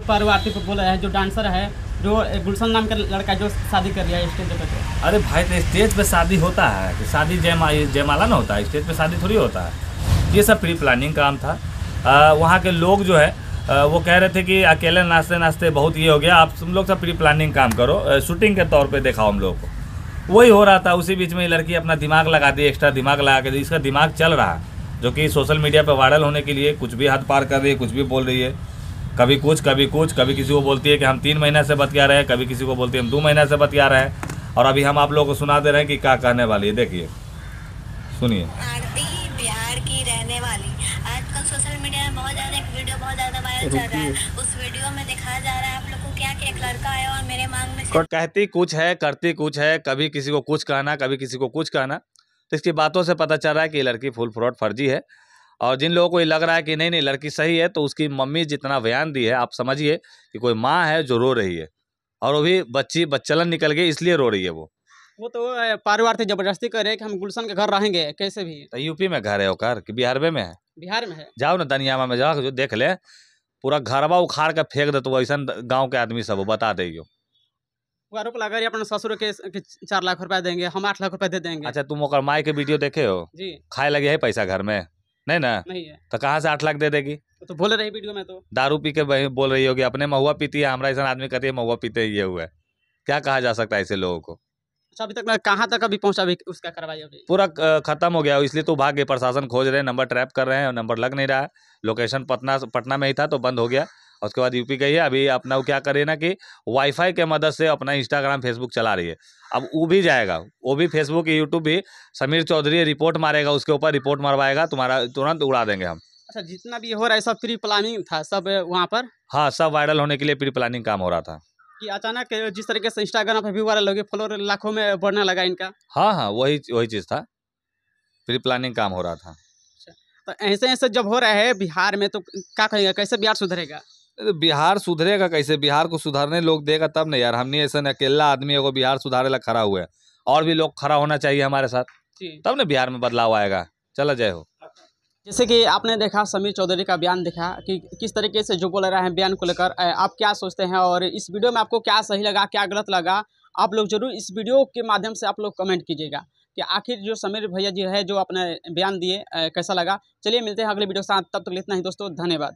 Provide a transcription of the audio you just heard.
पारू आरती को बोल रहा है, जो डांसर है, जो गुलशन नाम का लड़का जो शादी कर रहा है स्टेज पे। अरे भाई, तो स्टेज पे शादी होता है कि शादी जयमाला ना होता है, स्टेज पे शादी थोड़ी होता है। ये सब प्री प्लानिंग काम था। वहाँ के लोग जो है वो कह रहे थे कि अकेले नाचते नाचते बहुत ये हो गया, आप तुम लोग सब प्री प्लानिंग काम करो, शूटिंग के तौर पे दिखाओ हम लोग को। वही हो रहा था। उसी बीच में ये लड़की अपना दिमाग लगा दी, एक्स्ट्रा दिमाग लगा के, इसका दिमाग चल रहा है, जो कि सोशल मीडिया पे वायरल होने के लिए कुछ भी हद पार कर रही है, कुछ भी बोल रही है। कभी कुछ कभी किसी को बोलती है कि हम 3 महीने से बतिया रहे हैं, कभी किसी को बोलती है हम 2 महीने से बतिया रहे हैं। और अभी हम आप लोगों को सुना दे रहे हैं कि क्या कहने वाली है, देखिए सुनिए। आरती बिहार की रहने वाली आजकल सोशल मीडिया में बहुत ज़्यादा एक वीडियो बहुत ज़्यादा वायरल चल रहा है। उस वीडियो में दिखाया जा रहा है आप लोग को क्या कि एक लड़का आया और मेरे मांग में कहती कुछ है, करती कुछ है, कभी किसी को कुछ कहना, कभी किसी को कुछ कहना। तो इसकी बातों से पता चल रहा है कि ये लड़की फुल फ्रॉड फर्जी है। और जिन लोगों को ये लग रहा है कि नहीं लड़की सही है, तो उसकी मम्मी जितना बयान दी है, आप समझिए कि कोई माँ है जो रो रही है, और वो भी बच्चलन निकल गई इसलिए रो रही है। वो तो पारू आरती जबरदस्ती कर रहे हैं कि हम गुलशन के घर रहेंगे, कैसे भी। तो यूपी में घर है ओकर कि बिहार में है? बिहार में है। जाओ ना दनियामा में जाओ, जो देख ले, पूरा घरवा उखाड़ के फेंक दे, तो ऐसा गाँव के आदमी सब बता देगी। आरोप लगा रही अपने ससुर के 4 लाख रुपया देंगे, हम 8 लाख रुपया दे देंगे। अच्छा, तुम ओकर माई के वीडियो देखे हो जी? खाए लगे है पैसा घर में? नहीं ना, नहीं है तो कहाँ से 8 लाख दे देगी? तो बोल रही वीडियो में, तो दारू पी के बोल रही होगी, अपने महुआ पीती है, हमारा ऐसा आदमी कहती है महुआ पीते ये हुआ है। क्या कहा जा सकता है ऐसे लोगों को? अच्छा, अभी तक कहाँ तक अभी पहुँचा, अभी उसका कार्रवाई अभी पूरा खत्म हो गया, इसलिए तो भाग्य प्रशासन खोज रहे हैं, नंबर ट्रैप कर रहे हैं, और नंबर लग नहीं रहा है। लोकेशन पटना में ही था तो बंद हो गया, और उसके बाद यूपी गई है। अभी अपना वो क्या कर रही है ना कि वाईफाई के मदद से अपना इंस्टाग्राम फेसबुक चला रही है। अब वो भी जाएगा, वो भी फेसबुक यूट्यूब भी, समीर चौधरी रिपोर्ट मारेगा, उसके ऊपर रिपोर्ट मरवाएगा, तुम्हारा तुरंत उड़ा देंगे हम। अच्छा, जितना भी हो रहा है सब प्री प्लानिंग था सब वहाँ पर? हाँ, सब वायरल होने के लिए प्री प्लानिंग काम हो रहा था। कि अचानक जिस तरीके से इंस्टाग्राम पे व्यू वायरल हो गया, फॉलोअर लाखों में बढ़ने लगा इनका। हाँ, वही चीज़ था, प्री प्लानिंग काम हो रहा था। तो ऐसे जब हो रहा है बिहार में, तो क्या कहेगा, कैसे बिहार सुधरेगा? बिहार सुधरेगा कैसे? बिहार को सुधारने लोग देगा तब नहीं यार। हमने ऐसा अकेला आदमी है बिहार सुधारे ला खड़ा हुआ है, और भी लोग खड़ा होना चाहिए हमारे साथ, तब ना बिहार में बदलाव आएगा। चला जय हो। जैसे कि आपने देखा समीर चौधरी का बयान देखा कि किस तरीके से जो बोल रहा है बयान को लेकर, आप क्या सोचते हैं, और इस वीडियो में आपको क्या सही लगा, क्या गलत लगा? आप लोग जरूर इस वीडियो के माध्यम से आप लोग कमेंट कीजिएगा कि आखिर जो समीर भैया जी है जो अपने बयान दिए कैसा लगा। चलिए मिलते हैं अगले वीडियो के साथ, तब तक इतना ही दोस्तों, धन्यवाद।